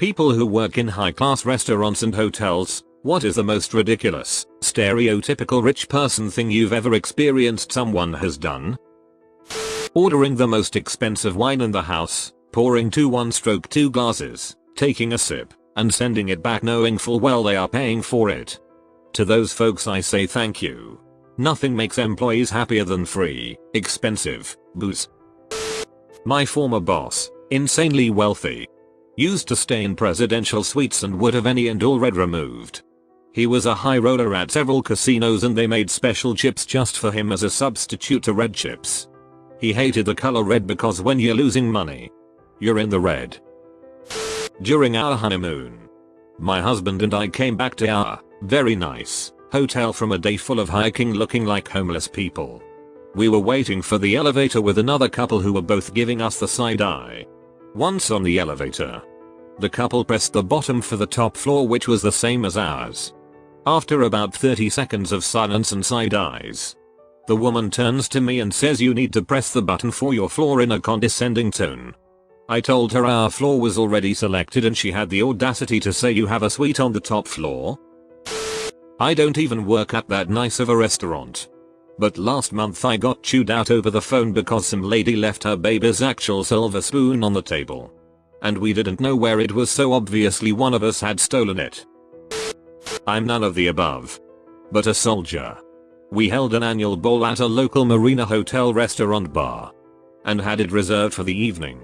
People who work in high-class restaurants and hotels, what is the most ridiculous, stereotypical rich person thing you've ever experienced someone has done? Ordering the most expensive wine in the house, pouring 2 glasses, taking a sip, and sending it back knowing full well they are paying for it. To those folks I say thank you. Nothing makes employees happier than free, expensive, booze. My former boss, insanely wealthy, used to stay in presidential suites and would have any and all red removed. He was a high roller at several casinos and they made special chips just for him as a substitute to red chips. He hated the color red because when you're losing money, you're in the red. During our honeymoon, my husband and I came back to our very nice hotel from a day full of hiking looking like homeless people. We were waiting for the elevator with another couple who were both giving us the side eye. Once on the elevator, the couple pressed the bottom for the top floor, which was the same as ours. After about 30 seconds of silence and side eyes, the woman turns to me and says, "You need to press the button for your floor," in a condescending tone. I told her our floor was already selected and she had the audacity to say, "You have a suite on the top floor?" I don't even work at that nice of a restaurant. But last month I got chewed out over the phone because some lady left her baby's actual silver spoon on the table. And we didn't know where it was, so obviously one of us had stolen it. I'm none of the above, but a soldier. We held an annual ball at a local marina hotel restaurant bar and had it reserved for the evening.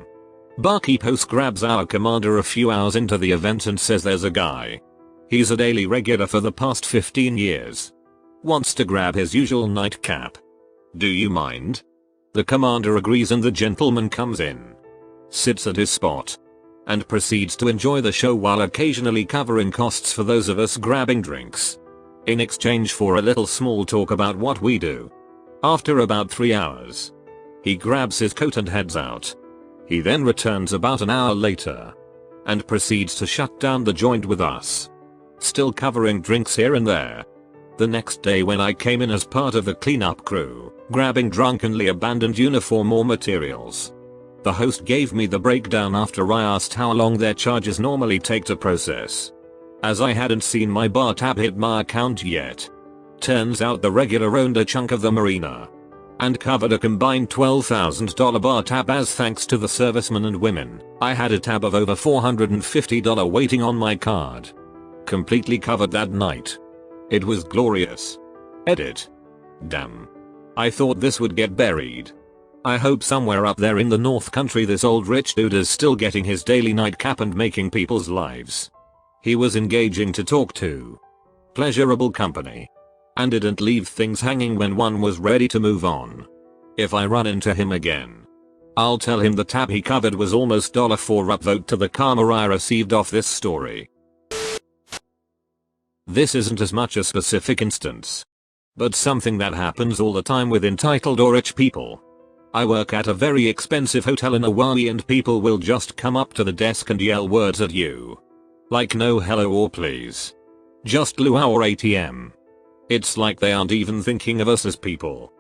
Barkeep host grabs our commander a few hours into the event and says there's a guy. He's a daily regular for the past 15 years. Wants to grab his usual nightcap. Do you mind? The commander agrees and the gentleman comes in, sits at his spot, and proceeds to enjoy the show while occasionally covering costs for those of us grabbing drinks, in exchange for a little small talk about what we do. After about 3 hours, he grabs his coat and heads out. He then returns about an hour later and proceeds to shut down the joint with us, still covering drinks here and there. The next day when I came in as part of the cleanup crew, grabbing drunkenly abandoned uniform or materials, the host gave me the breakdown after I asked how long their charges normally take to process, as I hadn't seen my bar tab hit my account yet. Turns out the regular owned a chunk of the marina and covered a combined $12,000 bar tab, as thanks to the servicemen and women, I had a tab of over $450 waiting on my card. Completely covered that night. It was glorious. Edit. Damn. I thought this would get buried. I hope somewhere up there in the North Country this old rich dude is still getting his daily nightcap and making people's lives. He was engaging to talk to. Pleasurable company. And didn't leave things hanging when one was ready to move on. If I run into him again, I'll tell him the tab he covered was almost $4. Upvote to the karma I received off this story. This isn't as much a specific instance, but something that happens all the time with entitled or rich people. I work at a very expensive hotel in Hawaii and people will just come up to the desk and yell words at you. Like no hello or please. Just luau or ATM. It's like they aren't even thinking of us as people.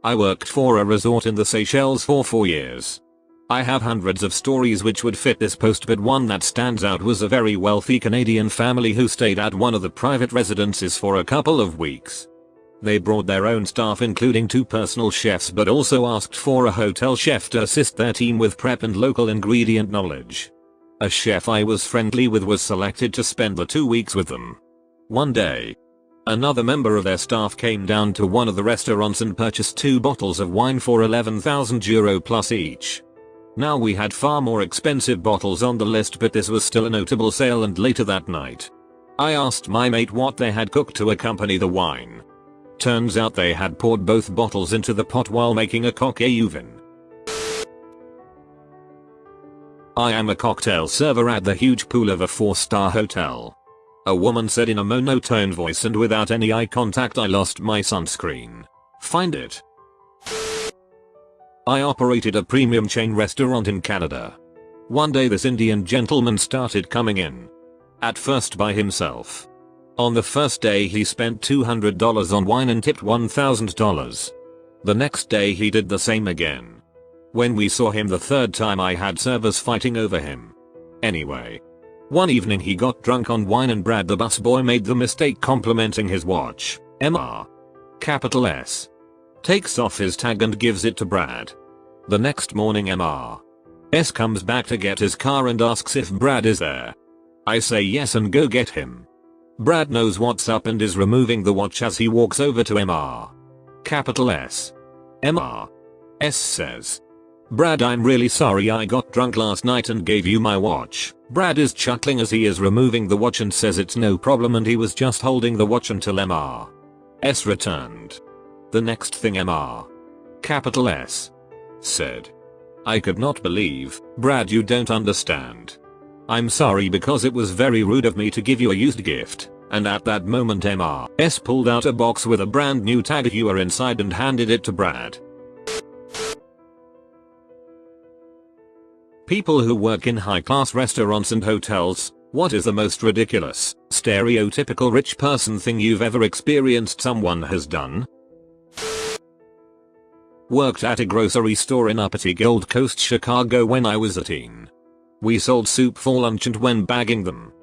I worked for a resort in the Seychelles for 4 years. I have hundreds of stories which would fit this post, but one that stands out was a very wealthy Canadian family who stayed at one of the private residences for a couple of weeks. They brought their own staff including 2 personal chefs, but also asked for a hotel chef to assist their team with prep and local ingredient knowledge. A chef I was friendly with was selected to spend the 2 weeks with them. One day, another member of their staff came down to one of the restaurants and purchased 2 bottles of wine for €11,000 plus each. Now we had far more expensive bottles on the list, but this was still a notable sale, and later that night, I asked my mate what they had cooked to accompany the wine. Turns out they had poured both bottles into the pot while making a cocktail vin. I am a cocktail server at the huge pool of a 4-star hotel. A woman said in a monotone voice and without any eye contact, "I lost my sunscreen. Find it." I operated a premium chain restaurant in Canada. One day this Indian gentleman started coming in. At first by himself. On the first day he spent $200 on wine and tipped $1,000. The next day he did the same again. When we saw him the third time, I had servers fighting over him. Anyway. One evening he got drunk on wine and Brad the busboy made the mistake complimenting his watch. MR. Capital S. Takes off his tag and gives it to Brad. The next morning MR. S comes back to get his car and asks if Brad is there. I say yes and go get him. Brad knows what's up and is removing the watch as he walks over to MR. Capital S. MR. S says, Brad, I'm really sorry I got drunk last night and gave you my watch. Brad is chuckling as he is removing the watch and says it's no problem and he was just holding the watch until MR. S returned. The next thing MR. Capital S. Said. I could not believe, Brad, you don't understand. I'm sorry because it was very rude of me to give you a used gift, and at that moment MR. S pulled out a box with a brand new tag viewer inside and handed it to Brad. People who work in high-class restaurants and hotels, what is the most ridiculous, stereotypical rich person thing you've ever experienced someone has done? Worked at a grocery store in uppity Gold Coast, Chicago when I was a teen. We sold soup for lunch and when bagging them,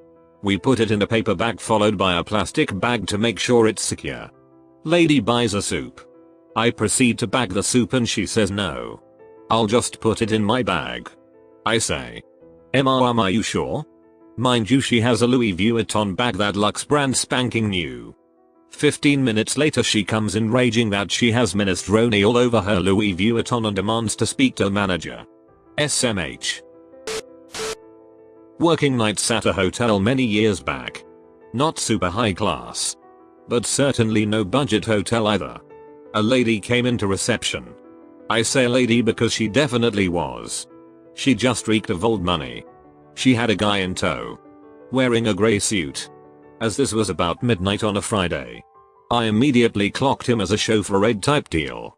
we put it in a paper bag followed by a plastic bag to make sure it's secure. Lady buys a soup. I proceed to bag the soup and she says no. I'll just put it in my bag. I say, Emma, are you sure? Mind you, she has a Louis Vuitton bag that looks brand spanking new. 15 minutes later she comes in raging that she has minestrone all over her Louis Vuitton and demands to speak to the manager. SMH. Working nights at a hotel many years back. Not super high class. But certainly no budget hotel either. A lady came into reception. I say lady because she definitely was. She just reeked of old money. She had a guy in tow. Wearing a grey suit. As this was about midnight on a Friday. I immediately clocked him as a chauffeur red type deal.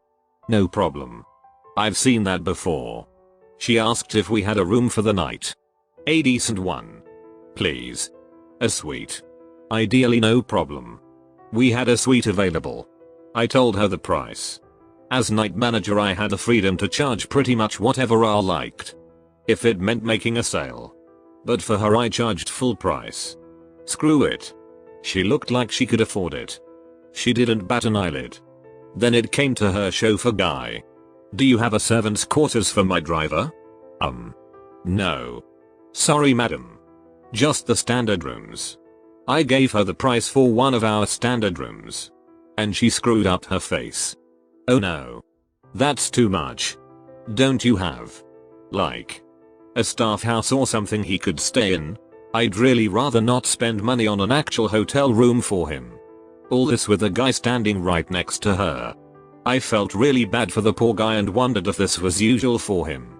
No problem. I've seen that before. She asked if we had a room for the night. A decent one. Please. A suite. Ideally no problem. We had a suite available. I told her the price. As night manager I had the freedom to charge pretty much whatever I liked. If it meant making a sale. But for her I charged full price. Screw it. She looked like she could afford it. She didn't bat an eyelid. Then it came to her chauffeur guy. Do you have a servant's quarters for my driver? No. Sorry madam. Just the standard rooms. I gave her the price for one of our standard rooms. And she screwed up her face. Oh no. That's too much. Don't you have, like, a staff house or something he could stay in? I'd really rather not spend money on an actual hotel room for him. All this with a guy standing right next to her. I felt really bad for the poor guy and wondered if this was usual for him.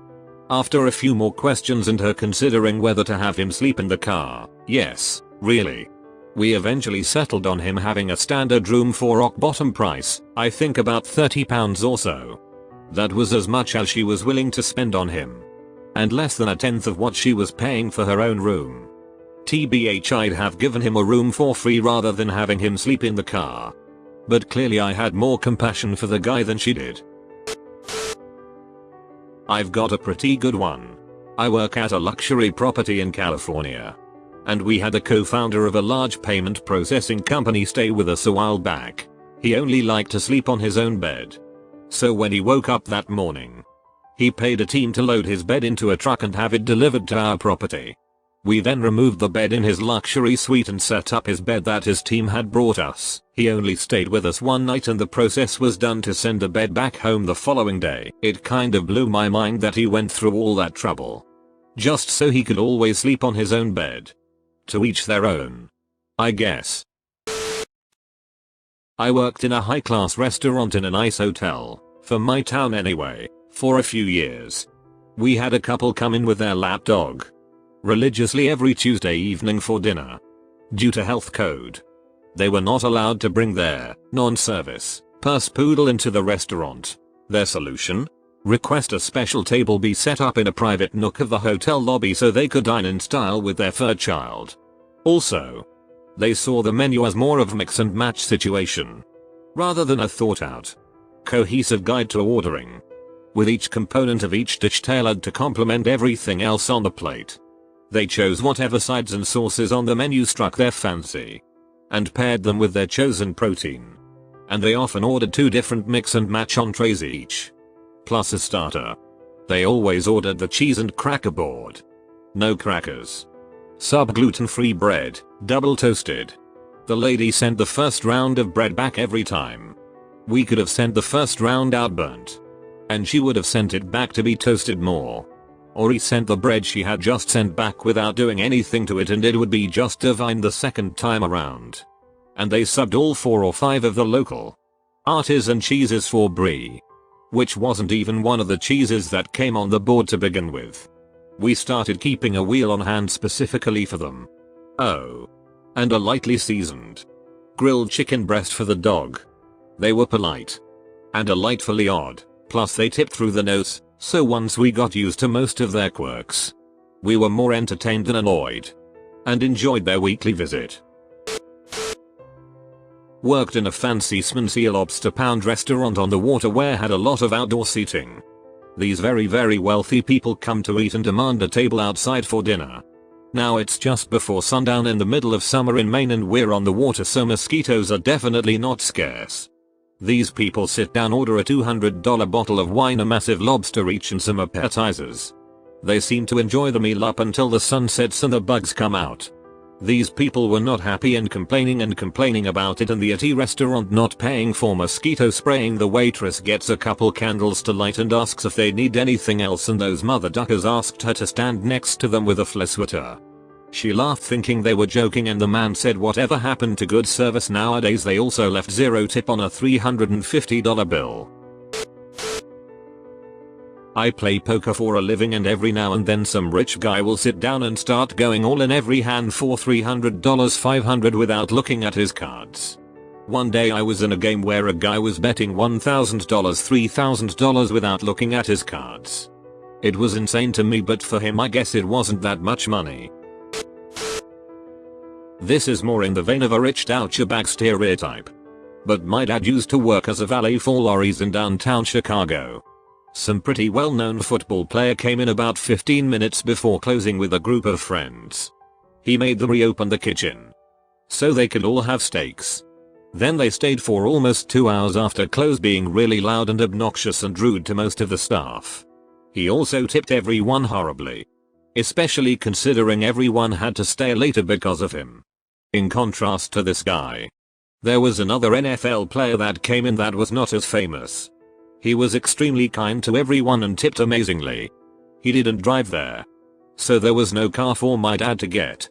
After a few more questions and her considering whether to have him sleep in the car, yes, really. We eventually settled on him having a standard room for rock bottom price, I think about £30 or so. That was as much as she was willing to spend on him. And less than a tenth of what she was paying for her own room. TBH, I'd have given him a room for free rather than having him sleep in the car. But clearly I had more compassion for the guy than she did. I've got a pretty good one. I work at a luxury property in California. And we had a co-founder of a large payment processing company stay with us a while back. He only liked to sleep on his own bed. So when he woke up that morning, he paid a team to load his bed into a truck and have it delivered to our property. We then removed the bed in his luxury suite and set up his bed that his team had brought us. He only stayed with us one night and the process was done to send the bed back home the following day. It kind of blew my mind that he went through all that trouble. Just so he could always sleep on his own bed. To each their own, I guess. I worked in a high-class restaurant in a nice hotel, for my town anyway, for a few years. We had a couple come in with their lap dog. Religiously every Tuesday evening for dinner. Due to health code, they were not allowed to bring their non-service purse poodle into the restaurant. Their solution? Request a special table be set up in a private nook of the hotel lobby so they could dine in style with their fur child. Also, they saw the menu as more of a mix and match situation, rather than a thought out, cohesive guide to ordering, with each component of each dish tailored to complement everything else on the plate. They chose whatever sides and sauces on the menu struck their fancy and paired them with their chosen protein. And they often ordered 2 different mix and match entrees each, plus a starter. They always ordered the cheese and cracker board. No crackers. Sub gluten-free bread, double toasted. The lady sent the first round of bread back every time. We could have sent the first round out burnt, and she would have sent it back to be toasted more. Or he sent the bread she had just sent back without doing anything to it, and it would be just divine the second time around. And they subbed all 4 or 5 of the local artisan cheeses for brie, which wasn't even one of the cheeses that came on the board to begin with. We started keeping a wheel on hand specifically for them. Oh. And a lightly seasoned grilled chicken breast for the dog. They were polite and delightfully odd, plus they tipped through the nose, so once we got used to most of their quirks, we were more entertained than annoyed and enjoyed their weekly visit. Worked in a fancy smancy lobster pound restaurant on the water where had a lot of outdoor seating. These very wealthy people come to eat and demand a table outside for dinner. Now it's just before sundown in the middle of summer in Maine and we're on the water, so mosquitoes are definitely not scarce. These people sit down, order a $200 bottle of wine, a massive lobster each and some appetizers. They seem to enjoy the meal up until the sun sets and the bugs come out. These people were not happy and complaining about it, and the tea restaurant not paying for mosquito spraying. The waitress gets a couple candles to light and asks if they need anything else, and those mother duckers asked her to stand next to them with a flesweater. She laughed thinking they were joking, and the man said whatever happened to good service nowadays. They also left 0 tip on a $350 bill. I play poker for a living, and every now and then some rich guy will sit down and start going all in every hand for $300, $500 without looking at his cards. One day I was in a game where a guy was betting $1,000, $3,000 without looking at his cards. It was insane to me, but for him I guess it wasn't that much money. This is more in the vein of a rich douchebag stereotype. But my dad used to work as a valet for lorries in downtown Chicago. Some pretty well-known football player came in about 15 minutes before closing with a group of friends. He made them reopen the kitchen so they could all have steaks. Then they stayed for almost 2 hours after close, being really loud and obnoxious and rude to most of the staff. He also tipped everyone horribly, especially considering everyone had to stay later because of him. In contrast to this guy, there was another NFL player that came in that was not as famous. He was extremely kind to everyone and tipped amazingly. He didn't drive there, so there was no car for my dad to get.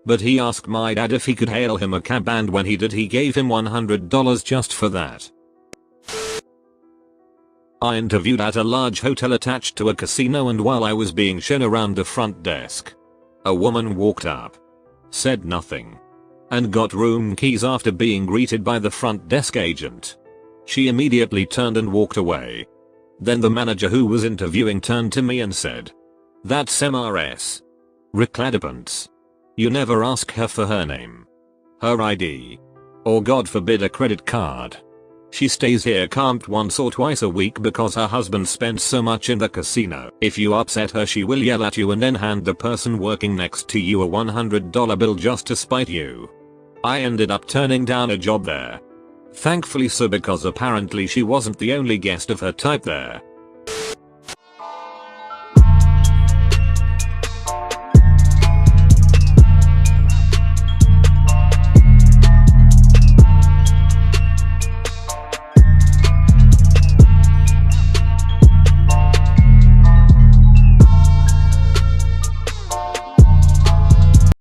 But he asked my dad if he could hail him a cab, and when he did, he gave him $100 just for that. I interviewed at a large hotel attached to a casino, and while I was being shown around the front desk, a woman walked up, said nothing, and got room keys after being greeted by the front desk agent. She immediately turned and walked away. Then the manager who was interviewing turned to me and said, "That's MRS. Recladipants. You never ask her for her name, her ID, or God forbid a credit card. She stays here camped once or twice a week because her husband spends so much in the casino. If you upset her, she will yell at you and then hand the person working next to you a $100 bill just to spite you." I ended up turning down a job there. Thankfully so, because apparently she wasn't the only guest of her type there.